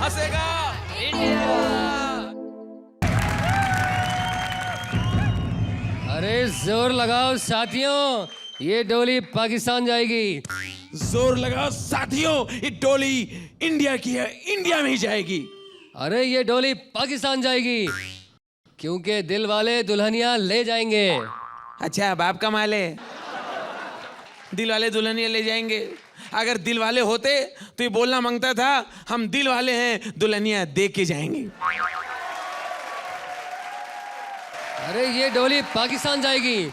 हंसेगा India. अरे जोर लगाओ साथियों, ये डोली पाकिस्तान जाएगी। जोर लगाओ साथियों, ये डोली इंडिया की है, इंडिया में ही जाएगी। अरे ये डोली पाकिस्तान जाएगी क्योंकि दिल वाले दुल्हनिया ले जाएंगे। अच्छा बाप का माल है, दिल वाले दुल्हनिया ले जाएंगे। अगर दिल वाले होते तो ये बोलना मांगता था हम दिल वाले हैं, दुल्हनिया दे के जाएंगे। अरे ये डोली पाकिस्तान जाएगी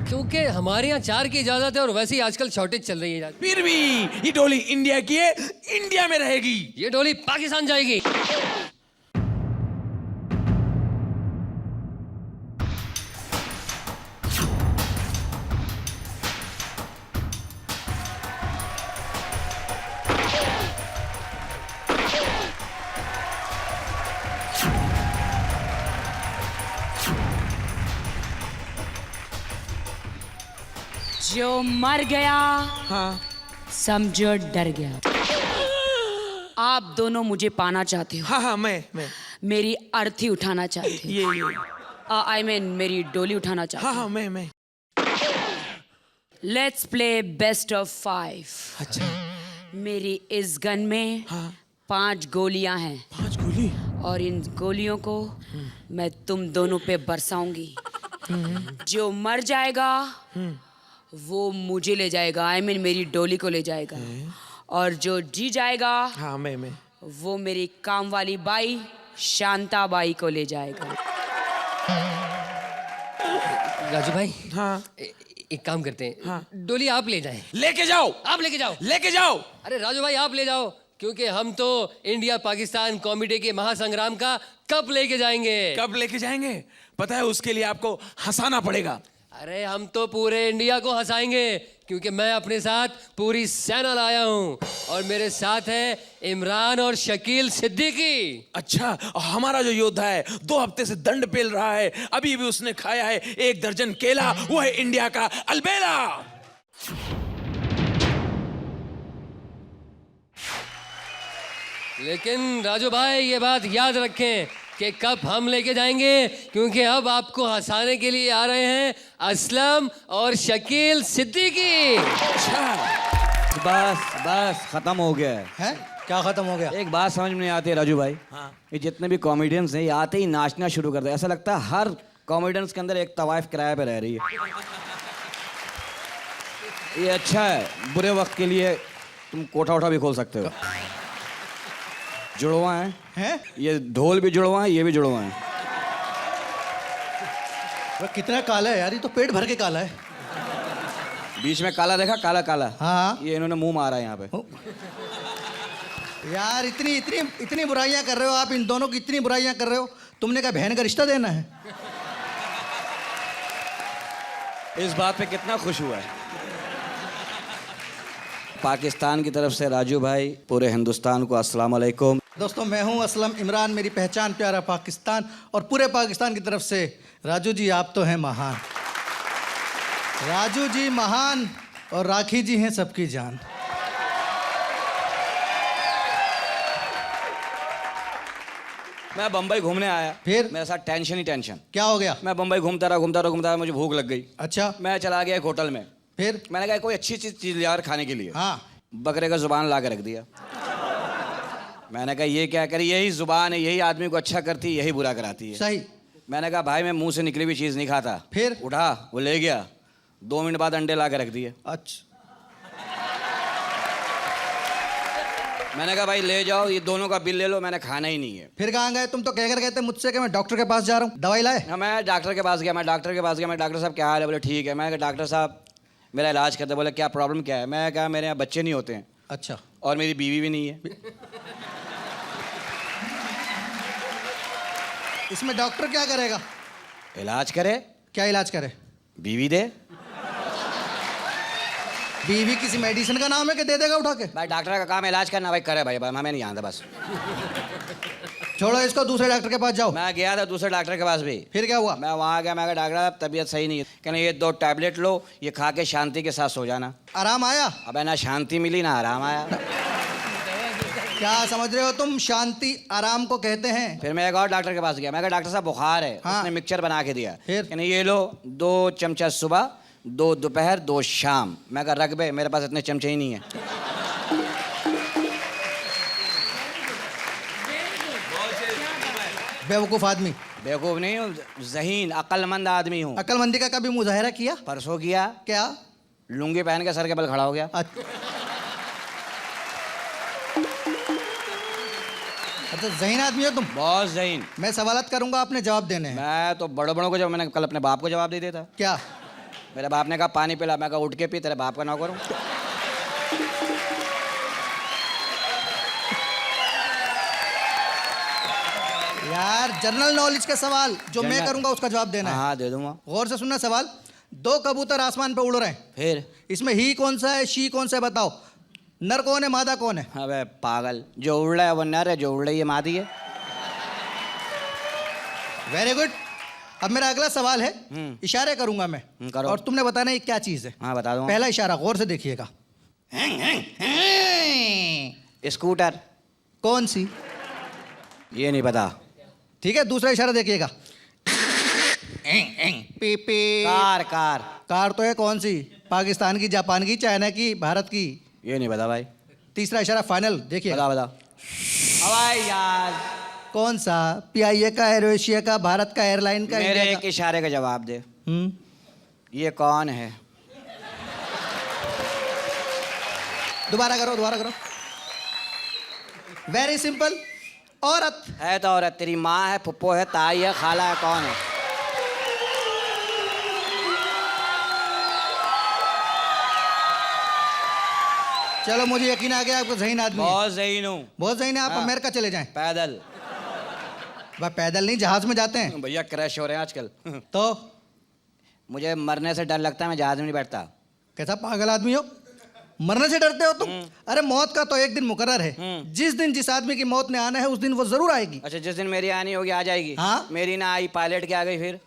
क्योंकि हमारे यहाँ 4 की इजाजत है और वैसे ही आजकल शॉर्टेज चल रही है। फिर भी ये डोली इंडिया की है, इंडिया में रहेगी। ये डोली पाकिस्तान जाएगी। जो मर गया हाँ समझो डर गया। आप दोनों मुझे पाना चाहते हो, हाँ हाँ मैं मेरी अर्थी उठाना चाहते ये हो, आई मीन मेरी डोली उठाना चाहते हाँ हो। हाँ मैं लेट्स प्ले बेस्ट ऑफ 5। अच्छा मेरी इस गन में हाँ 5 गोलियां हैं 5 गोली। और इन गोलियों को मैं तुम दोनों पे बरसाऊंगी। जो मर जाएगा वो मुझे ले जाएगा, आई मीन मेरी डोली को ले जाएगा। और जो जी जाएगा हाँ मैं वो मेरी काम वाली बाई शांता बाई को ले जाएगा। राजू भाई हाँ एक काम करते हैं, हाँ। डोली आप ले जाएं। लेके जाओ, आप लेके जाओ। लेके जाओ। अरे राजू भाई आप ले जाओ क्योंकि हम तो इंडिया पाकिस्तान कॉमेडी के महासंग्राम का कप लेके जाएंगे। कब लेके जाएंगे पता है, उसके लिए आपको हंसाना पड़ेगा। अरे हम तो पूरे इंडिया को हंसाएंगे क्योंकि मैं अपने साथ पूरी सेना लाया हूँ और मेरे साथ है इमरान और शकील सिद्दीकी। अच्छा, और हमारा जो योद्धा है 2 हफ्ते से दंड पेल रहा है, अभी भी उसने खाया है 1 दर्जन केला, वो है इंडिया का अलबेला। लेकिन राजू भाई ये बात याद रखें कि कप हम लेके जाएंगे क्योंकि अब आपको हंसाने के लिए आ रहे हैं असलम और शकील सिद्दीकी। अच्छा बस खत्म हो गया हैं? क्या खत्म हो गया? एक बात समझ में नहीं आती है राजू भाई। हाँ। ये जितने भी कॉमेडियंस हैं ये आते ही नाचना शुरू कर दे। ऐसा लगता है हर कॉमेडियंस के अंदर एक तवाइफ किराए पे रह रही है। ये अच्छा है, बुरे वक्त के लिए तुम कोठा उठा भी खोल सकते हो। जुड़वा हैं? ये ढोल भी जुड़वा है, ये भी जुड़वा है। वो कितना काला है यार, ये तो पेट भर के काला है। बीच में काला देखा, काला काला। हाँ। ये इन्होंने मुंह मारा है यहाँ पे। यार इतनी इतनी इतनी बुराइयां कर रहे हो आप, इन दोनों की इतनी बुराइयां कर रहे हो। तुमने क्या बहन का रिश्ता देना है? इस बात पे कितना खुश हुआ है। पाकिस्तान की तरफ से राजू भाई, पूरे हिंदुस्तान को अस्सलाम वालेकुम। दोस्तों मैं हूं असलम इमरान, मेरी पहचान प्यारा पाकिस्तान, और पूरे पाकिस्तान की तरफ से राजू जी आप तो हैं महान। राजू जी महान और राखी जी हैं सबकी जान। मैं बम्बई घूमने आया, फिर? मेरे साथ टेंशन ही टेंशन। क्या हो गया? मैं बम्बई घूमता रहा, मुझे भूख लग गई। अच्छा, मैं चला गया एक होटल में। फिर? मैंने कहा कोई अच्छी चीज यार खाने के लिए। हाँ। बकरे का जुबान ला के रख दिया। मैंने कहा ये क्या करी, यही जुबान है, यही आदमी को अच्छा करती है, यही बुरा कराती है। सही। मैंने कहा भाई मैं मुंह से निकली हुई चीज़ नहीं खाता। फिर? उठा, वो ले गया। 2 मिनट बाद अंडे ला के रख दिए। अच्छा, मैंने कहा भाई ले जाओ, ये दोनों का बिल ले लो, मैंने खाना ही नहीं है। फिर कहाँ गए? तुम तो कहकर गए थे मुझसे कि मैं डॉक्टर के पास जा रहा हूँ, दवाई लाए? हाँ, मैं डॉक्टर के पास गया। मैं डॉक्टर साहब क्या हाल है? बोले ठीक है। मैंने कहा डॉक्टर साहब मेरा इलाज करते। बोले क्या प्रॉब्लम क्या है? मैं कहा मेरे यहाँ बच्चे नहीं होते हैं अच्छा, और मेरी बीवी भी नहीं है। इसमें डॉक्टर क्या करेगा? इलाज करे। क्या इलाज करे? बीवी दे। बीवी किसी मेडिसिन का नाम है कि दे देगा उठा के? भाई डॉक्टर का काम है इलाज करना। भाई करे भाई, हमें नहीं आता बस। छोड़ो इसको, दूसरे डॉक्टर के पास जाओ। मैं गया था दूसरे डॉक्टर के पास भी। फिर क्या हुआ? मैं वहाँ गया, मैं कहा डॉक्टर साहब तबीयत सही नहीं है। कहना ये 2 टैबलेट लो, ये खा के शांति के साथ सो जाना। आराम आया? अब ना शांति मिली ना आराम आया। क्या समझ रहे हो तुम? शांति आराम को कहते हैं। फिर मैं एक और डॉक्टर के पास गया, मैं कहा डॉक्टर साहब बुखार है। हाँ। उसने मिक्सचर बना के दिया, फिर? कहने ये लो 2 चमचा सुबह, 2 दोपहर, 2 शाम। मैं कहा रख बे, मेरे पास इतने चमचे ही नहीं है। बेवकूफ़ आदमी। बेवकूफ़ नहीं हूँ, ज़हीन अक्लमंद आदमी हूँ। अक्लमंदी का कभी मुजाहरा किया? परसों किया, क्या? लुंगी पहन के सर के बल खड़ा हो गया। अच्छा, ज़हीन आदमी हो तुम। बहुत ज़हीन। मैं सवालत करूंगा, आपने जवाब देने हैं। मैं तो बड़ों बड़ों को, जब मैंने कल अपने बाप को जवाब दे दिया था। क्या? मेरे बाप ने कहा पानी पिला, मैं कहा उठ के पी, तेरे बाप का नौकर हूँ। यार, जनरल नॉलेज का सवाल जो मैं जनरल- करूंगा उसका जवाब देना है। हाँ दे दूंगा। गौर से सुनना सवाल। 2 कबूतर आसमान पे उड़ रहे हैं, फिर इसमें ही कौन सा है, शी कौन सा है, बताओ। नर कौन है, मादा कौन है? अबे पागल, जो उड़ रहा है वो नर है, जो उड़ रही है मादी है। Very good. अब मेरा अगला सवाल है, इशारे करूंगा मैं, करो। और तुमने बताना ये क्या चीज है। हाँ बता दो। पहला इशारा गौर से देखिएगा। स्कूटर। कौन सी? ये नहीं पता। ठीक है, दूसरा इशारा देखिएगा। P P. Car. Car. Car तो है, कौन सी? पाकिस्तान की, जापान की, चाइना की, भारत की? ये नहीं पता भाई। तीसरा इशारा फाइनल देखिए। बता बता। हवाई जहाज। कौन सा? पीआईए का, एयरोएशिया का, भारत का, एयरलाइन का, मेरे इंडिया एक इशारे का जवाब दे। का? ये कौन है? दोबारा करो, दोबारा करो। Very simple. औरत। है तो औरत, तेरी माँ है, फुप्पो है, ताई है, खाला है, कौन है? चलो, मुझे यकीन आ गया आपको ज़हीन आदमी है। बहुत ज़हीन हूँ। बहुत ज़हीन है। आप हाँ। अमेरिका चले जाएं। पैदल। वह पैदल नहीं, जहाज में जाते हैं। भैया क्रैश हो रहे हैं आजकल। तो मुझे मरने से डर लगता है, मैं जहाज में नहीं बैठता। कैसा पागल आदमी हो? मरने से डरते हो तुम? अरे, मौत का तो एक दिन मुकर्रर है। जिस दिन जिस आदमी की मौत ने आना है उस दिन वो जरूर आएगी। अच्छा, जिस दिन मेरी आनी होगी आ जाएगी। हाँ। मेरी ना आई, पायलट के आ गई फिर।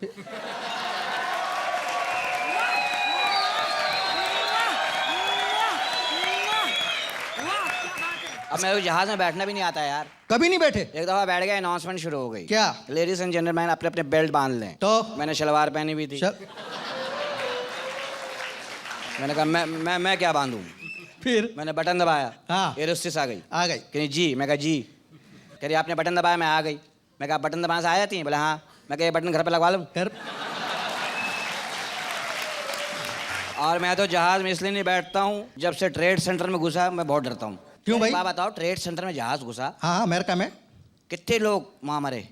अब मेरे को जहाज में बैठना भी नहीं आता यार। कभी नहीं बैठे? एक दफा बैठ गया, अनाउंसमेंट शुरू हो गई। क्या? लेडीज एंड जेंटलमैन अपने अपने बेल्ट बांध लें। तो मैंने शलवार पहनी हुई थी। मैंने कहा मैं क्या बांधूं? फिर? मैंने बटन दबाया। हाँ। एरोस्टिस आ गई। आ गई। कहीं जी, मैं कहा जी। कह रही आपने बटन दबाया, मैं आ गई। मैं कहा बटन दबाने से आ जाती हैं? बोले हाँ। मैं कहा ये बटन घर पे लगवा लूं? कर। और मैं तो जहाज में इसलिए नहीं बैठता हूँ, जब से ट्रेड सेंटर में घुसा मैं बहुत डरता हूँ। क्यों भाई? बात बताओ, ट्रेड सेंटर में जहाज घुसा, हाँ, अमेरिका में कितने लोग वहाँ मरे?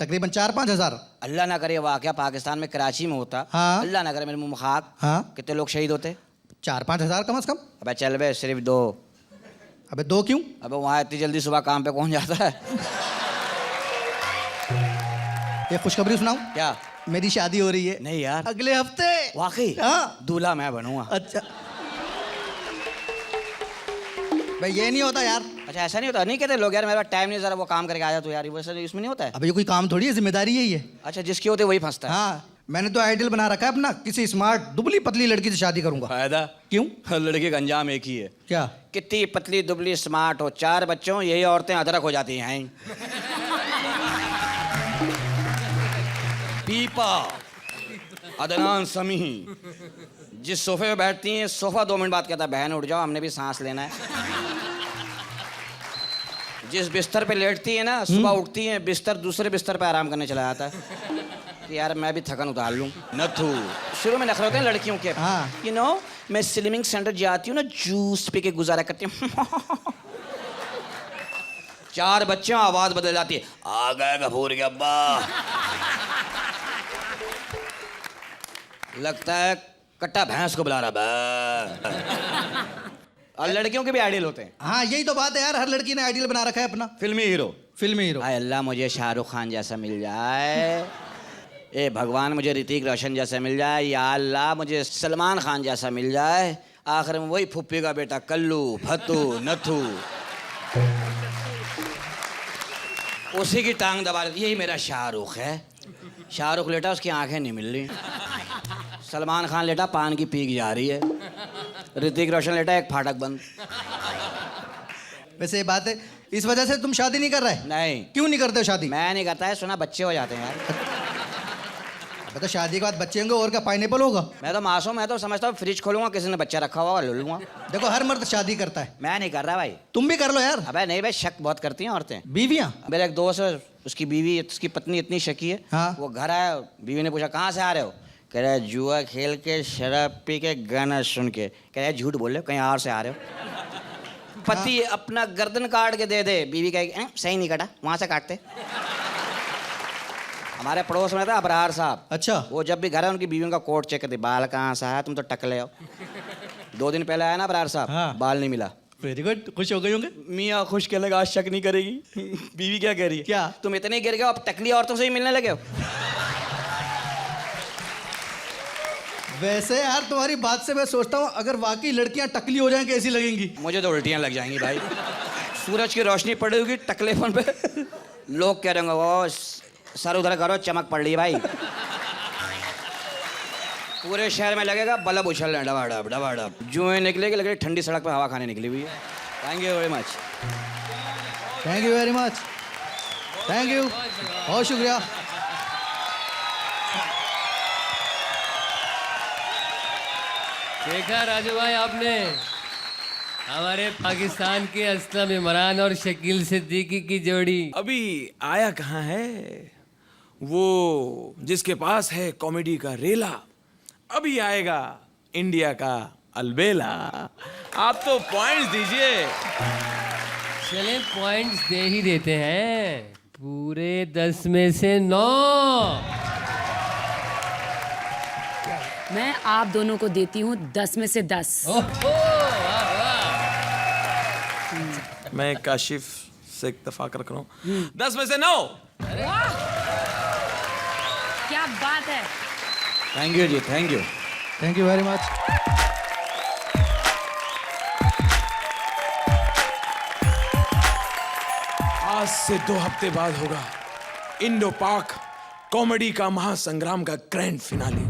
तकरीबन 4-5 हजार। अल्लाह ना करे वाकया पाकिस्तान में कराची में होता। हाँ। अल्लाह ना करे, मेरे मुंह में खाक। हाँ। कितने लोग शहीद होते? 4-5 हजार कम से कम। अबे चल बे, सिर्फ 2। अबे 2 क्यों? अबे वहाँ इतनी जल्दी सुबह काम पे कौन जाता है? ये खुशखबरी सुनाऊं? क्या? मेरी शादी हो रही है। नहीं यार। अगले हफ्ते। वाकई? हाँ। दूल्हा मैं बनूंगा। अच्छा भाई, ये नहीं होता यार। अच्छा, ऐसा नहीं होता? नहीं कहते लोग यार मेरे पास टाइम नहीं, जरा वो काम करके आ जा तू यार, वैसे इसमें नहीं होता है? अब ये कोई काम थोड़ी है, जिम्मेदारी है ये। अच्छा, जिसकी होते वही फंसता है। हाँ, मैंने तो आइडियल बना रखा है अपना, किसी स्मार्ट दुबली पतली लड़की से शादी करूंगा। फायदा? क्यों? लड़की का अंजाम एक ही है। क्या? कितनी पतली दुबली स्मार्ट हो, 4 बच्चों, यही औरतें अदरक हो जाती हैं। पीपा, अदनान समी, जिस सोफे पे बैठती हैं, सोफा 2 मिनट बाद कहता है बहन उठ जाओ, हमने भी सांस लेना है। जिस बिस्तर पे लेटती है ना, सुबह उठती हैं, बिस्तर दूसरे बिस्तर पे आराम करने चला जाता है कि यार मैं भी थकन उतार लूं। नथु, शुरू में नखरे होते हैं लड़कियों के। हाँ। यू नो, मैं स्लिमिंग सेंटर जाती हूँ ना, जूस पी के गुजारा करती हूँ। 4 बच्चों, आवाज बदल जाती है, आ गए गफूर के अब्बा। लगता है कट्टा भैंस को बुला रहा है। और लड़कियों के भी आइडियल होते हैं। हाँ, यही तो बात है यार, हर लड़की ने आइडियल बना रखा है अपना। फिल्मी हीरो। फिल्मी हीरो। हाय अल्लाह, मुझे शाहरुख खान जैसा मिल जाए। ए भगवान, मुझे ऋतिक रोशन जैसा मिल जाए। या अल्लाह, मुझे सलमान खान जैसा मिल जाए। आखिर में वही फुप्पी का बेटा कल्लू, फतू, नथू, उसी की टांग दबा रही। यही मेरा शाहरुख है। शाहरुख लेटा, उसकी आंखें नहीं मिल रही। सलमान खान लेटा, पान की पीक जा रही है। ऋतिक रोशन लेटा, एक फाटक बंद। वैसे ये बात है, इस वजह से तुम शादी नहीं कर रहे? नहीं। क्यों नहीं करते हो शादी? मैं नहीं करता है, सुना बच्चे हो जाते हैं यार। अबे तो शादी के बाद बच्चे होंगे, और क्या पाइनएप्पल होगा? मैं तो मासूम, मैं तो समझता हूँ फ्रिज खोलूंगा, किसी ने बच्चा रखा हुआ ले लूंगा। देखो हर मर्द शादी करता है। मैं नहीं कर रहा भाई। तुम भी कर लो यार। अबे नहीं भाई, शक बहुत करती हैं औरतें। बीवियां? मेरा एक दोस्त है, उसकी बीवी, उसकी पत्नी इतनी शकी है। हाँ। वो घर आया, बीवी ने पूछा कहाँ से आ रहे हो? कह रहा है जुआ खेल के, शराब पी के, गाना सुन के। कह रहा है झूठ बोल रहे हो, कहीं और से आ रहे हो? पति अपना गर्दन काट के दे दे, बीवी कहे सही नहीं कटा, वहां से काटते। हमारे पड़ोस में था अबरार साहब। अच्छा। वो जब भी घर है उनकी बीवियों का कोट चेक करती, बाल कहाँ से आया, तुम तो टकले हो। 2 दिन पहले आया ना अबरार साहब। हाँ। बाल नहीं मिला। वेरी गुड, खुश हो गए होंगे। मियाँ खुश कहने लगा, आज शक नहीं करेगी। बीवी क्या कह रही है? क्या? तुम इतने गिर गए हो, अब टकली औरतों से ही मिलने लगे हो। वैसे यार तुम्हारी बात से मैं सोचता हूँ अगर वाकई लड़कियां टकली हो जाएं कैसी लगेंगी? मुझे तो उल्टियाँ लग जाएंगी भाई। सूरज की रोशनी पड़ी होगी टकलेपन पे, लोग कह रहे होंगे वो सर उधर करो, चमक पड़ रही है भाई। पूरे शहर में लगेगा बल्ब उछल रहे हैं, डबाडब डबाडब। जुएं निकलेगी, लगे ठंडी सड़क पर हवा खाने निकली हुई है। Thank you very much. Thank you very much. Thank you, बहुत शुक्रिया। देखा राजू भाई आपने, हमारे पाकिस्तान के असलम इमरान और शकील सिद्दीकी की जोड़ी। अभी आया कहाँ है वो जिसके पास है कॉमेडी का रेला? अभी आएगा इंडिया का अलबेला। आप तो पॉइंट्स दीजिए। चले पॉइंट्स दे ही देते हैं, पूरे 10 में से 9। मैं आप दोनों को देती हूँ 10 में से 10। ओहो, वाह वाह। मैं काशिफ से इत्तेफाक रख रहा हूँ। 10 में से 9। क्या बात है। थैंक यू जी, thank you. Thank you very much. आज से 2 हफ्ते बाद होगा इंडो पाक कॉमेडी का महासंग्राम का ग्रैंड फिनाले।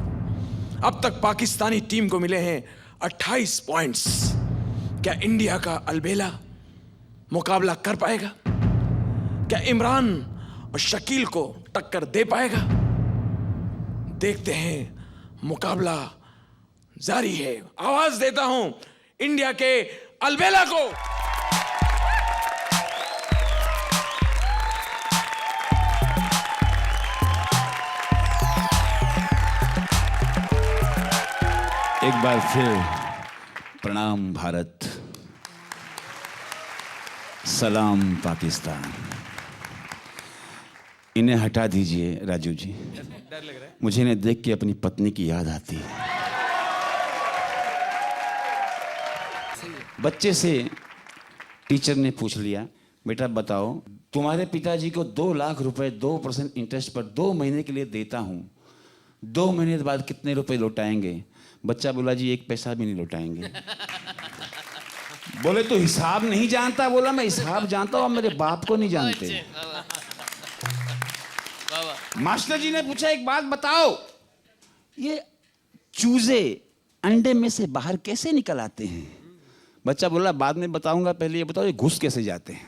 अब तक पाकिस्तानी टीम को मिले हैं 28 पॉइंट्स। क्या इंडिया का अलबेला मुकाबला कर पाएगा? क्या इमरान और शकील को टक्कर दे पाएगा? देखते हैं, मुकाबला जारी है। आवाज देता हूं इंडिया के अलबेला को। एक बार फिर प्रणाम भारत, सलाम पाकिस्तान। इन्हें हटा दीजिए राजू जी, मुझे इन्हें देख के अपनी पत्नी की याद आती है। बच्चे से टीचर ने पूछ लिया, बेटा बताओ तुम्हारे पिताजी को 2 लाख रुपए 2% इंटरेस्ट पर 2 महीने के लिए देता हूँ, 2 महीने बाद कितने रुपए लौटाएंगे? बच्चा बोला जी 1 पैसा भी नहीं लौटाएंगे। बोले तो हिसाब नहीं जानता? बोला मैं हिसाब जानता हूँ, मेरे बाप को नहीं जानते। मास्टर जी ने पूछा एक बात बताओ, ये चूजे अंडे में से बाहर कैसे निकल आते हैं? बच्चा बोला बाद में बताऊंगा, पहले ये बताओ ये घुस कैसे जाते हैं?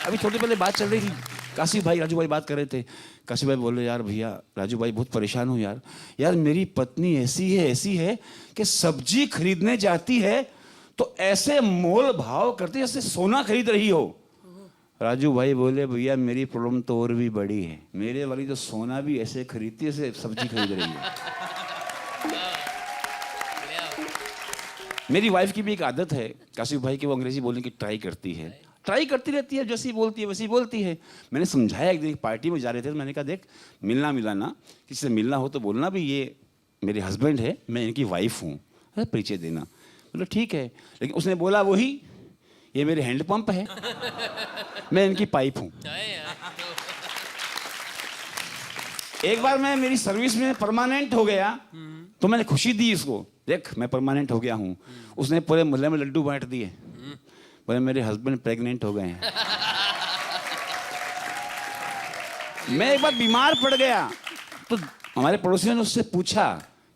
अभी थोड़ी पहले बात चल रही थी, काशिफ भाई राजू भाई बात कर रहे थे। काशिफ भाई बोले यार भैया राजू भाई बहुत परेशान हूँ यार मेरी पत्नी ऐसी है कि सब्जी खरीदने जाती है तो ऐसे मोल भाव करती है जैसे सोना खरीद रही हो। राजू भाई बोले भैया मेरी प्रॉब्लम तो और भी बड़ी है, मेरे वाली तो सोना भी ऐसे खरीदती है जैसे सब्जी खरीद रही है। मेरी वाइफ की भी एक आदत है काशिफ भाई की, वो अंग्रेजी बोलने की ट्राई करती रहती है, जैसी बोलती है वैसी बोलती है। मैंने समझाया, एक दिन पार्टी में जा रहे थे तो मैंने कहा देख मिलना मिलाना, किसी से मिलना हो तो बोलना भी ये मेरे हस्बैंड है, मैं इनकी वाइफ हूँ, परिचय देना। बोलो ठीक है, लेकिन उसने बोला वही ये मेरे हैंडपंप है, मैं इनकी पाइप हूँ। एक बार मैं मेरी सर्विस में परमानेंट हो गया तो मैंने खुशी दी इसको, देख मैं परमानेंट हो गया हूँ। उसने पूरे मोहल्ले में लड्डू बांट दिए, बोले मेरे हस्बैंड प्रेग्नेंट हो गए हैं। मैं एक बार बीमार पड़ गया तो हमारे पड़ोसियों ने उससे पूछा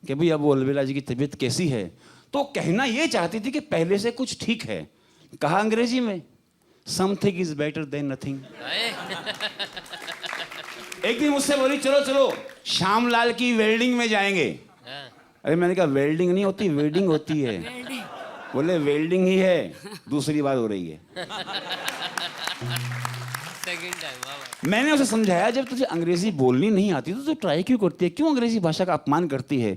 कि भाई अब वो अलबेला जी की तबीयत कैसी है, तो कहना ये चाहती थी कि पहले से कुछ ठीक है। कहा अंग्रेजी में something is better than nothing. एक दिन मुझसे बोली चलो चलो श्यामलाल की वेल्डिंग में जाएंगे। अरे मैंने कहा वेल्डिंग नहीं होती, वेल्डिंग होती है। बोले वेल्डिंग ही है, दूसरी बार हो रही है। Second time. मैंने उसे समझाया जब तुझे अंग्रेजी बोलनी नहीं आती तो तू ट्राई क्यों करती है, क्यों अंग्रेजी भाषा का अपमान करती है?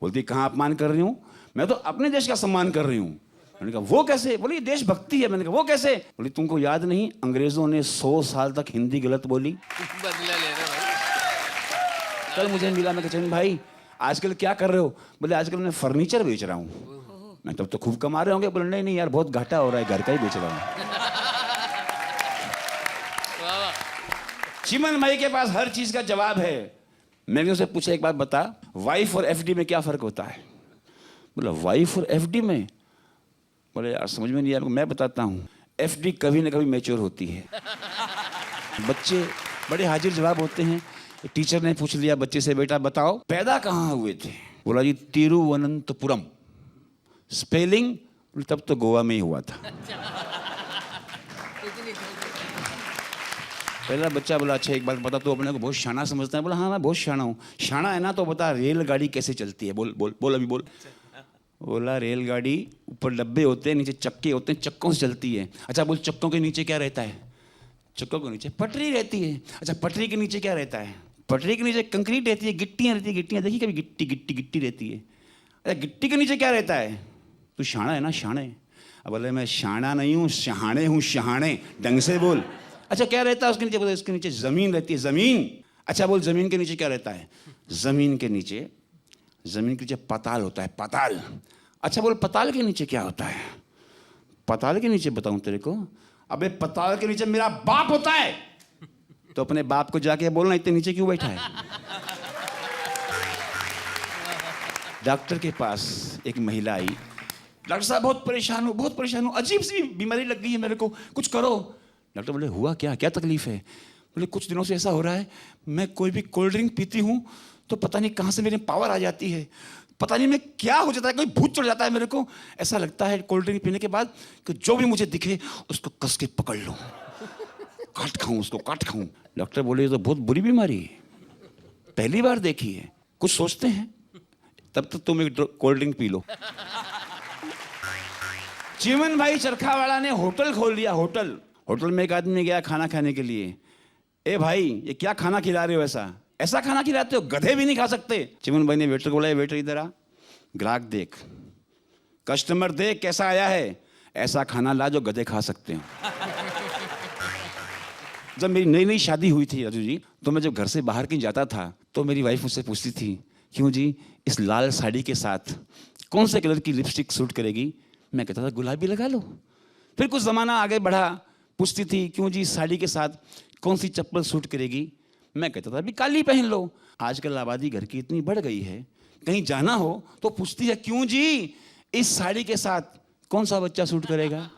बोलती कहाँ अपमान कर रही हूँ, मैं तो अपने देश का सम्मान कर रही हूँ। मैंने कहा वो कैसे? बोली देशभक्ति है। मैंने कहा वो कैसे? बोली तुमको याद नहीं अंग्रेजों ने 100 साल तक हिंदी गलत बोली। बदला ले रहे भाई। कल मुझे मिला, मैं कहा चंद भाई आजकल क्या कर रहे हो? बोले आजकल मैं फर्नीचर बेच रहा हूँ। मैं तब तो खूब कमा रहे होंगे। बोले नहीं नहीं यार बहुत घाटा हो रहा है, घर का ही बेच रहा हूँ। चिमन भाई के पास हर चीज का जवाब है। मैंने उसे पूछा एक बात बता, वाइफ और एफडी में क्या फर्क होता है? बोला वाइफ और एफडी में? बोले यार समझ में नहीं आया। मैं बताता हूँ, एफडी कभी ना कभी मैच्योर होती है। बच्चे बड़े हाजिर जवाब होते हैं। टीचर ने पूछ लिया बच्चे से बेटा बताओ पैदा कहाँ हुए थे? बोला जी तिरुवनंतपुरम। स्पेलिंग? तब तो गोवा में ही हुआ था। पहला बच्चा बोला अच्छा एक बात बता, तो अपने को बहुत शाना समझता है? बोला हाँ मैं बहुत शाना हूँ। शाना है ना तो बता रेलगाड़ी कैसे चलती है? बोल बोल बोल अभी बोल। बोला रेलगाड़ी ऊपर डब्बे होते हैं, नीचे चक्के होते हैं, चक्कों से चलती है। अच्छा बोल चक्कों के नीचे क्या रहता है? चक्कों के नीचे पटरी रहती है। अच्छा पटरी के नीचे क्या रहता है? पटरी के नीचे कंक्रीट रहती है, गिट्टियाँ रहती है। गिट्टियाँ देखी कभी? गिट्टी गिट्टी गिट्टी रहती है। अच्छा गिट्टी के नीचे क्या रहता है? तू शाना है ना? शाने। अब बोले मैं शाना नहीं हूँ, शहाणे हूँ, शहाणे। ढंग से बोल। अच्छा क्या रहता है उसके नीचे? बोले उसके नीचे जमीन रहती है, जमीन। अच्छा बोल जमीन के नीचे क्या रहता है? जमीन के नीचे पताल होता है, पताल। अच्छा बोल पताल के नीचे क्या होता है? पताल के नीचे बताऊं तेरे को? अबे पताल के नीचे मेरा बाप होता है। तो अपने बाप को जाके बोलना इतने नीचे क्यों बैठा है? डॉक्टर के पास एक महिला आई। डॉक्टर साहब बहुत परेशान हूँ, अजीब सी बीमारी लग गई है मेरे को, कुछ करो। डॉक्टर बोले हुआ क्या, क्या तकलीफ है? बोले कुछ दिनों से ऐसा हो रहा है मैं कोई भी कोल्ड ड्रिंक पीती हूँ तो पता नहीं कहाँ से मेरे पावर आ जाती है, पता नहीं मैं क्या हो जाता है, कोई भूत चढ़ जाता है मेरे को। ऐसा लगता है कोल्ड ड्रिंक पीने के बाद कि जो भी मुझे दिखे उसको कस के पकड़ लूँ, काट खाऊं उसको, काट खाऊं। डॉक्टर बोले ये तो बहुत बुरी बीमारी है, पहली बार देखी है, कुछ सोचते हैं। तब तक तुम एक cold drink P low. Chiman भाई चरखावाला ने होटल खोल लिया। होटल में एक आदमी गया खाना खाने के लिए। ए भाई ये क्या खाना खिला रहे हो? ऐसा खाना खिलाते हो, गधे भी नहीं खा सकते। चिमन भाई ने वेटर को बोला वेटर इधर आ, ग्राहक देख, कस्टमर देख कैसा आया है, ऐसा खाना ला जो गधे खा सकते हो। जब मेरी नई नई शादी हुई थी राजू जी, तो मैं जब घर से बाहर कहीं जाता था तो मेरी वाइफ मुझसे पूछती थी क्यों जी इस लाल साड़ी के साथ कौन से कलर की लिपस्टिक सूट करेगी? मैं कहता था गुलाबी लगा लो। फिर कुछ ज़माना आगे बढ़ा, पूछती थी क्यों जी इस साड़ी के साथ कौन सी चप्पल सूट करेगी? मैं कहता था अभी काली पहन लो। आजकल आबादी घर की इतनी बढ़ गई है, कहीं जाना हो तो पूछती है क्यों जी इस साड़ी के साथ कौन सा बच्चा सूट करेगा?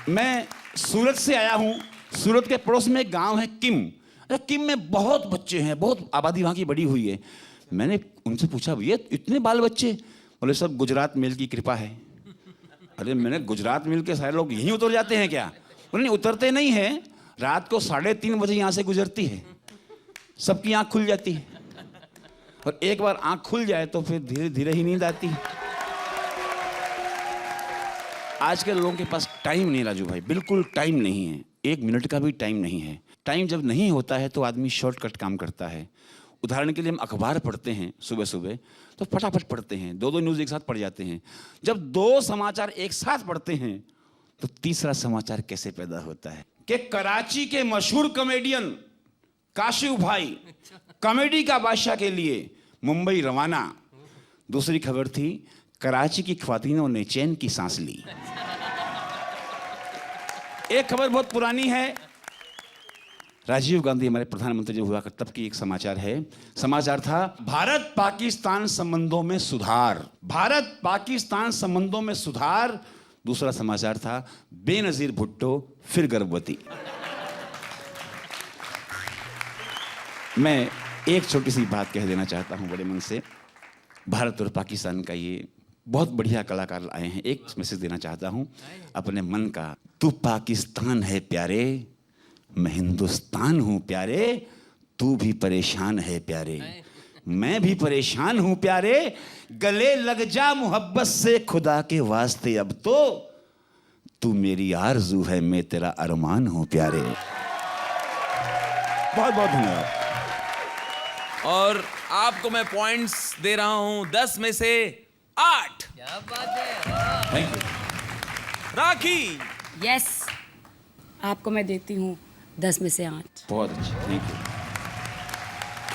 मैं सूरत से आया हूं। सूरत के पड़ोस में एक गांव है किम। किम में बहुत बच्चे हैं, बहुत आबादी वहां की बढ़ी हुई है। मैंने उनसे पूछा भैया इतने बाल बच्चे? बोले सब गुजरात मेल की कृपा है। अरे मैंने गुजरात मेल के सारे लोग यहीं उतर जाते हैं क्या? बोले नहीं उतरते नहीं हैं, रात को 3:30 बजे यहाँ से गुजरती है, सबकी आंख खुल जाती है, और एक बार आंख खुल जाए तो फिर धीरे धीरे ही नींद आती है। आज के लोगों के पास टाइम नहीं राजू भाई, बिल्कुल टाइम नहीं है, 1 मिनट का भी टाइम नहीं है। टाइम जब नहीं होता है तो आदमी शॉर्टकट काम करता है। उदाहरण के लिए हम अखबार पढ़ते हैं सुबह सुबह तो फटाफट पढ़ते हैं, 2 न्यूज़ एक साथ पढ़ जाते हैं। जब 2 समाचार एक साथ पढ़ते हैं तो तीसरा समाचार कैसे पैदा होता है कि कराची के मशहूर कॉमेडियन काशिफ भाई कॉमेडी का बादशाह के लिए मुंबई रवाना। दूसरी खबर थी कराची की ख्वातीनों ने चैन की सांस ली। एक खबर बहुत पुरानी है, राजीव गांधी हमारे प्रधानमंत्री जो हुआ तब की एक समाचार है। समाचार था भारत पाकिस्तान संबंधों में सुधार, भारत पाकिस्तान संबंधों में सुधार। दूसरा समाचार था बेनजीर भुट्टो फिर गर्भवती। मैं एक छोटी सी बात कह देना चाहता हूं बड़े मन से। भारत और पाकिस्तान का ये बहुत बढ़िया कलाकार आए हैं। एक मैसेज देना चाहता हूँ अपने मन का। तू पाकिस्तान है प्यारे, मैं हिंदुस्तान हूँ प्यारे, तू भी परेशान है प्यारे, मैं भी परेशान हूँ प्यारे, गले लग जा मोहब्बत से खुदा के वास्ते, अब तो तू मेरी आरज़ू है, मैं तेरा अरमान हूँ प्यारे। बहुत बहुत धन्यवाद। और आपको मैं पॉइंट्स दे रहा हूं 10 में से 8। क्या बात है। Thank you. राखी, यस, आपको मैं देती हूँ 10 में से 8। बहुत अच्छा, थैंक यू।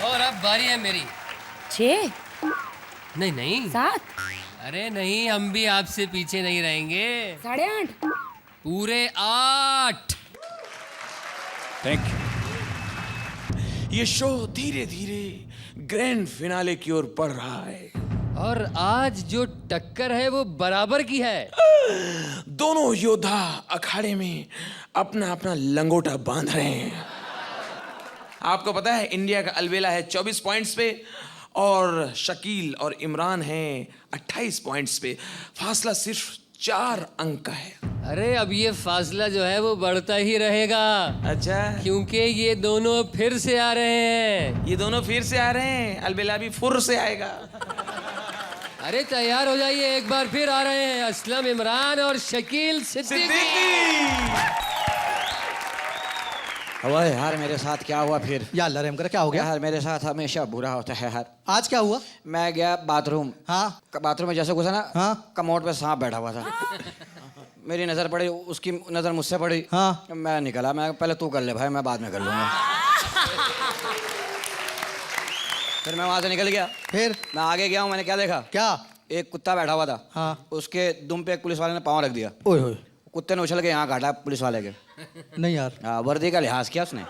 और अब बारी है मेरी। 6, नहीं नहीं 7, अरे नहीं, हम भी आपसे पीछे नहीं रहेंगे। 8.5, पूरे 8। Thank you. ये शो धीरे धीरे ग्रैंड फिनाले की ओर बढ़ रहा है। और आज जो टक्कर है वो बराबर की है। दोनों योद्धा अखाड़े में अपना अपना लंगोटा बांध रहे हैं। आपको पता है इंडिया का अलबेला है 24 पॉइंट्स पे और शकील और इमरान हैं 28 पॉइंट्स पे। फासला सिर्फ 4 अंक का है। अरे अब ये फासला जो है वो बढ़ता ही रहेगा, अच्छा, क्योंकि ये दोनों फिर से आ रहे हैं। ये दोनों फिर से आ रहे हैं। अलबेला भी फुर से आएगा। अरे तैयार हो जाइए, एक बार फिर आ रहे हैं असलम इमरान और शकील सिद्दीकी। हुआ है यार मेरे साथ, क्या हुआ फिर? या अल्लाह रहम करे, क्या हो गया? यार मेरे साथ हमेशा बुरा होता है यार। आज क्या हुआ? मैं गया बाथरूम। हाँ। बाथरूम में जैसे घुसा ना, हाँ। कमोड पे सांप बैठा हुआ था। मेरी नजर पड़ी, उसकी नजर मुझसे पड़ी। हाँ। मैं निकला, मैं पहले तू कर ले भाई, मैं बाद में कर लूंगा। फिर मैं वहां से निकल गया। फिर मैं आगे गया हूँ, मैंने क्या देखा? क्या? एक कुत्ता बैठा हुआ था। हाँ। उसके दुम पे एक पुलिस वाले ने पाँव रख दिया। ओए होए, कुत्ते ने उछल के यहाँ काटा पुलिस वाले के। नहीं यार, हाँ, वर्दी का लिहाज किया उसने,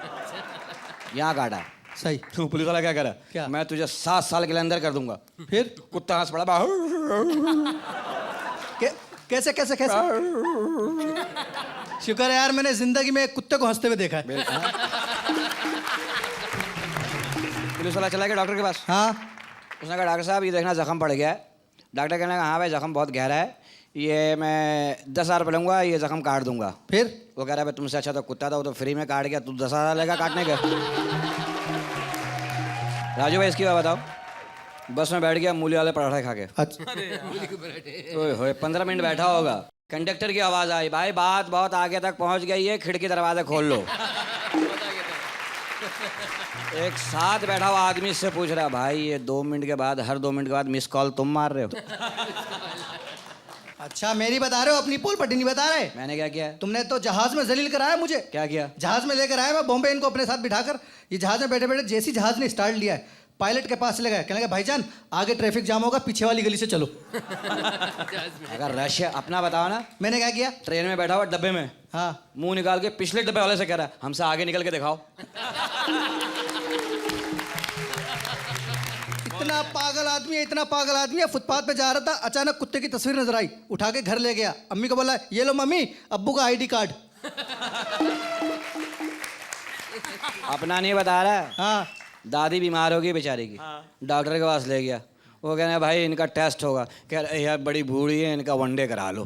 यहाँ काटा। सही। तो पुलिस वाला क्या करा? क्या? मैं तुझे 7 साल के लिए अंदर कर दूंगा। फिर कुत्ता हंस पड़ा। कैसे कैसे कैसे? शुक्र है यार, मैंने जिंदगी में एक कुत्ते को हंसते हुए देखा है। पुलिस वाला चला गया डॉक्टर के पास। हाँ। उसने कहा डॉक्टर साहब ये देखना जख्म पड़ गया है। डॉक्टर कहने लगा हाँ भाई जख्म बहुत गहरा है, ये मैं 10,000 रुपये लूँगा, ये जख्म काट दूंगा। फिर वो कह रहा है भाई तुमसे अच्छा तो कुत्ता था, वो तो फ्री में काट गया, तू 10,000 लेगा काटने का। राजू भाई इसकी बात बताओ। बस में बैठ गया मूली वाले पराठे खा के। अच्छा। ओए होए 15 मिनट बैठा होगा। कंडक्टर की आवाज़ आई, भाई बात बहुत आगे तक पहुंच गई है, खिड़की दरवाजा खोल लो। एक साथ बैठा हुआ आदमी से पूछ रहा, भाई ये 2 मिनट के बाद, हर 2 मिनट के बाद मिस कॉल तुम मार रहे हो? अच्छा, मेरी बता रहे हो, अपनी पोल पट्टी नहीं बता रहे। मैंने क्या किया? तुमने तो जहाज में जलील कराया मुझे। क्या किया? जहाज में लेकर आया मैं बॉम्बे, इनको अपने साथ बिठाकर। ये जहाज में बैठे बैठे जैसी जहाज ने स्टार्ट लिया है, पायलट के पास चले गए। कहने लगा भाईजान आगे ट्रैफिक जाम होगा, पीछे वाली गली से चलो। अगर रश है अपना बताओ ना। मैंने क्या किया? ट्रेन में बैठा हुआ डब्बे में, हाँ। मुंह निकाल के पिछले डब्बे वाले से कह रहा है हमसे आगे निकल के दिखाओ। इतना पागल आदमी है, इतना पागल आदमी है। फुटपाथ पे जा रहा था, अचानक कुत्ते की तस्वीर नजर आई, उठा के घर ले गया। अम्मी को बोला ये लो मम्मी, अब्बू का आईडी कार्ड। अपना नहीं बता रहा है। हाँ। दादी बीमार होगी बेचारी की, डॉक्टर के पास ले गया। वो कहने भाई इनका टेस्ट होगा। कह रहे यार बड़ी बूढ़ी है, इनका वनडे करा लो।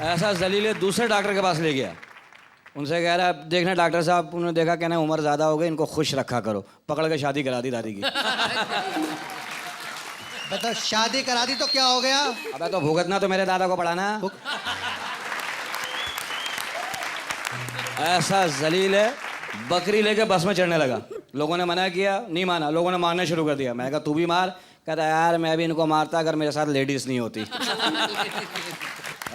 ऐसा जलीले दूसरे डॉक्टर के पास ले गया। उनसे कह रहा देखना डॉक्टर साहब, उन्होंने देखा कहना उम्र ज़्यादा हो गई, इनको खुश रखा करो। पकड़ के शादी करा दी दादी की। बता, शादी करा दी तो क्या हो गया? अबे तो भुगतना तो मेरे दादा को पड़ा ना। ऐसा जलील है, बकरी लेके बस में चढ़ने लगा। लोगों ने मना किया, नहीं माना, लोगों ने मारना शुरू कर दिया। मैंने कहा तू भी मार। कहता यार मैं भी इनको मारता अगर मेरे साथ लेडीज नहीं होती।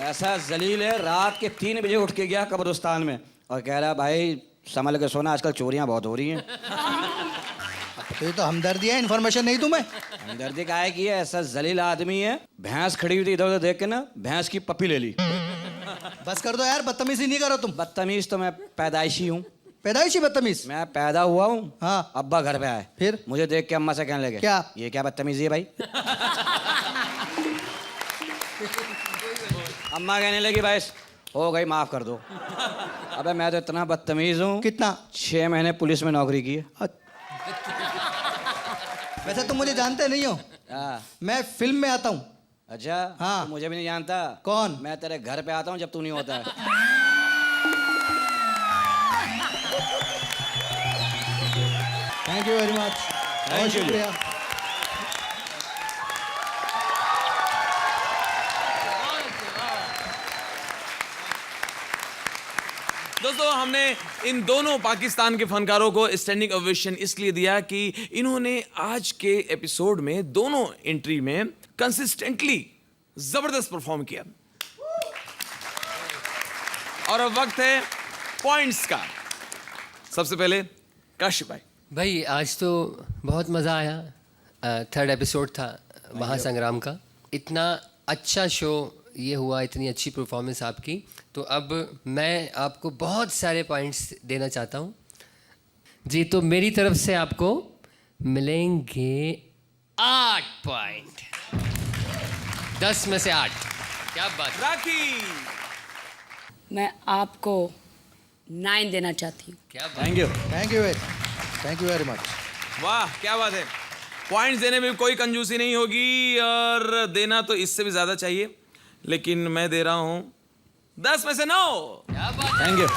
ऐसा जलील है, रात के 3 बजे उठ के गया कब्रिस्तान में और कह रहा भाई संभल के सोना, आजकल चोरियां बहुत हो रही हैं। तो ये तो हमदर्दी है, इन्फॉर्मेशन नहीं तुम्हें। हमदर्दी काहे की है? ऐसा जलील आदमी है। भैंस खड़ी हुई थी, इधर उधर देख के ना भैंस की पप्पी ले ली। बस कर दो यार, बदतमीजी नहीं करो तुम। बदतमीज तो मैं पैदाइशी हूँ। पैदाइशी बदतमीज? मैं पैदा हुआ हूँ। हाँ। अब्बा घर पे आए, फिर मुझे देख के अम्मा से कहने लगे क्या? ये क्या बदतमीजी है भाई? अम्मा कहने लगी भाई हो गई माफ कर दो। अबे मैं तो इतना बदतमीज हूँ। कितना? 6 महीने पुलिस में नौकरी की है। वैसे तुम मुझे जानते नहीं हो। हाँ। मैं फिल्म में आता हूँ। अच्छा हाँ। तो मुझे भी नहीं जानता। कौन? मैं तेरे घर पे आता हूँ जब तू नहीं होता है। थैंक यू वेरी मच, बहुत शुक्रिया। दोस्तों, हमने इन दोनों पाकिस्तान के फनकारों को स्टैंडिंग ओवेशन इसलिए दिया कि इन्होंने आज के एपिसोड में दोनों एंट्री में कंसिस्टेंटली जबरदस्त परफॉर्म किया। और अब वक्त है पॉइंट्स का। सबसे पहले काशिफ भाई आज तो बहुत मज़ा आया। थर्ड एपिसोड था महासंग्राम का। इतना अच्छा शो ये हुआ, इतनी अच्छी परफॉर्मेंस आपकी। तो अब मैं आपको बहुत सारे पॉइंट्स देना चाहता हूँ जी। तो मेरी तरफ से आपको मिलेंगे 8 पॉइंट। 10 में से 8। क्या बात। राखी। मैं आपको 9 देना चाहती हूँ। क्या बात। Thank you. Thank you very much. वाह क्या बात है। पॉइंट्स देने में कोई कंजूसी नहीं होगी और देना तो इससे भी ज्यादा चाहिए, लेकिन मैं दे रहा हूं 10 में से 9। क्या बात। Thank you.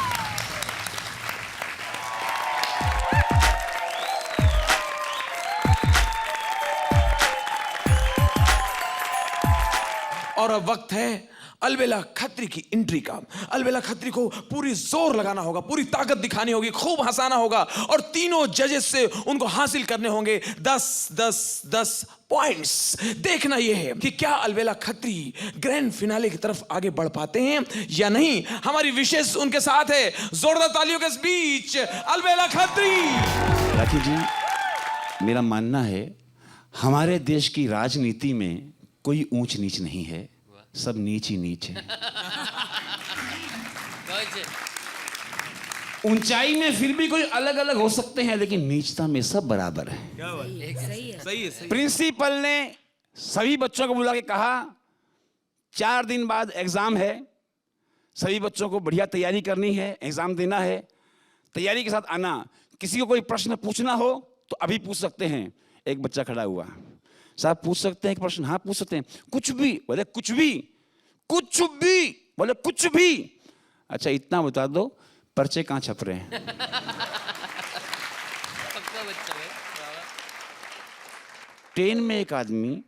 और अब वक्त है अलबेला खत्री की एंट्री का। अलबेला खत्री को पूरी जोर लगाना होगा, पूरी ताकत दिखानी होगी, खूब हंसाना होगा और तीनों जजेस से उनको हासिल करने होंगे 10-10-10 पॉइंट्स। देखना यह है कि क्या अलबेला खत्री ग्रैंड फिनाले की तरफ आगे बढ़ पाते हैं या नहीं। हमारी विशेष उनके साथ है। जोरदार तालियों के बीच अलबेला खत्री। राखी जी, मेरा मानना है हमारे देश की राजनीति में कोई ऊंच नीच नहीं है, सब नीच ही नीच है। ऊंचाई में फिर भी कोई अलग अलग हो सकते हैं, लेकिन नीचता में सब बराबर है। सही है। प्रिंसिपल ने सभी बच्चों को बुला के कहा 4 दिन बाद एग्जाम है, सभी बच्चों को बढ़िया तैयारी करनी है, एग्जाम देना है, तैयारी के साथ आना। किसी को कोई प्रश्न पूछना हो तो अभी पूछ सकते हैं। एक बच्चा खड़ा हुआ, साहब पूछ सकते हैं कि प्रश्न? हाँ पूछ सकते हैं। कुछ भी? बोले कुछ भी। कुछ भी? बोले कुछ भी। अच्छा इतना बता दो, पर्चे कहाँ छप रहे हैं? ट्रेन में एक आदमी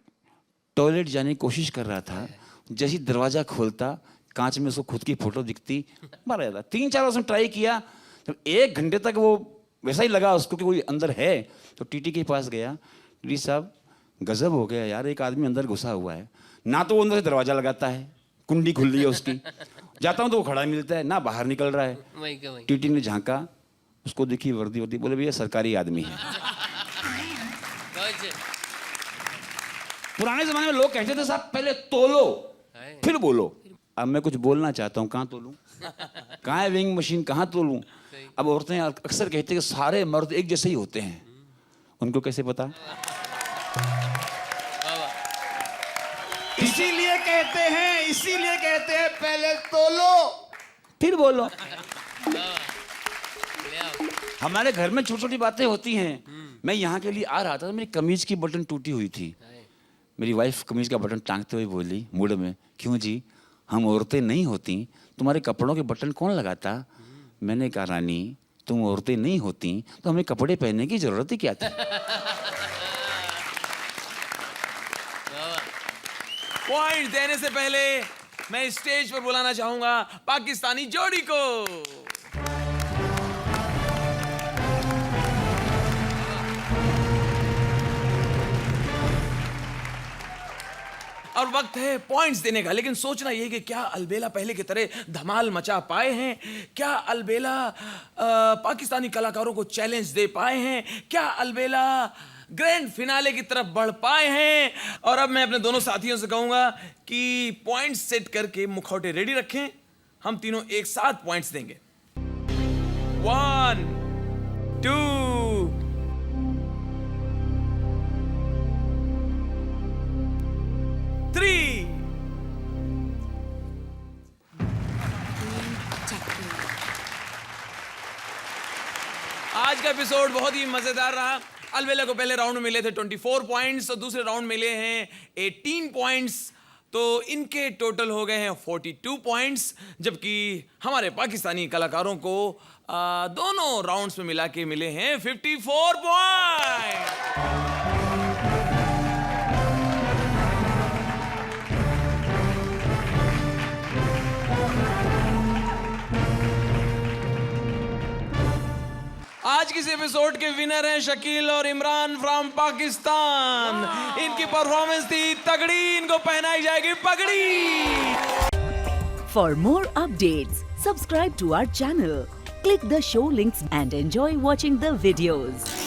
टॉयलेट जाने की कोशिश कर रहा था, जैसे ही दरवाजा खोलता कांच में उसको खुद की फोटो दिखती, मारा जाता। 3-4 उसने ट्राई किया, जब 1 घंटे तक वो वैसा ही लगा उसको कि कोई अंदर है, तो टीटी के पास गया। टीटी साहब गजब हो गया यार, एक आदमी अंदर घुसा हुआ है, ना तो वो अंदर से दरवाजा लगाता है, कुंडी खुल रही है उसकी, जाता हूँ तो वो खड़ा मिलता है, ना बाहर निकल रहा है। टीटी ने झांका, उसको देखी वर्दी वर्दी, बोले भैया सरकारी आदमी है। पुराने जमाने में लोग कहते थे साहब पहले तोलो फिर बोलो। अब मैं कुछ बोलना चाहता हूँ, कहाँ तोलूं? कहाँ है वेइंग मशीन, कहाँ तोलूं? अब औरतें अक्सर कहती हैं कि सारे मर्द एक जैसे ही होते हैं। उनको कैसे पता? इसीलिए कहते हैं पहले तोलो फिर बोलो। हमारे घर में छोटी छोटी बातें होती हैं। मैं यहाँ के लिए आ रहा था, मेरी कमीज की बटन टूटी हुई थी। मेरी वाइफ कमीज का बटन टांगते हुए बोली मूड में, क्यों जी हम औरतें नहीं होती, तुम्हारे कपड़ों के बटन कौन लगाता? मैंने कहा रानी तुम औरतें नहीं होती तो हमें कपड़े पहनने की जरूरत ही क्या थी? पॉइंट देने से पहले मैं स्टेज पर बुलाना चाहूंगा पाकिस्तानी जोड़ी को। और वक्त है पॉइंट्स देने का, लेकिन सोचना यह कि क्या अलबेला पहले की तरह धमाल मचा पाए हैं? क्या अलबेला पाकिस्तानी कलाकारों को चैलेंज दे पाए हैं? क्या अलबेला ग्रैंड फिनाले की तरफ बढ़ पाए हैं? और अब मैं अपने दोनों साथियों से कहूंगा कि पॉइंट्स सेट करके मुखौटे रेडी रखें। हम तीनों एक साथ पॉइंट्स देंगे। 1 2 3। आज का एपिसोड बहुत ही मजेदार रहा। अलवेला को पहले राउंड में मिले थे 24 पॉइंट्स और दूसरे राउंड मिले हैं 18 पॉइंट्स, तो इनके टोटल हो गए हैं 42 पॉइंट्स, जबकि हमारे पाकिस्तानी कलाकारों को दोनों राउंड्स में मिला के मिले हैं 54 पॉइंट। आज के इस एपिसोड के विनर हैं शकील और इमरान फ्रॉम पाकिस्तान। इनकी परफॉर्मेंस थी तगड़ी, इनको पहनाई जाएगी पगड़ी। For more updates, subscribe to our channel, click the show links and enjoy watching the videos.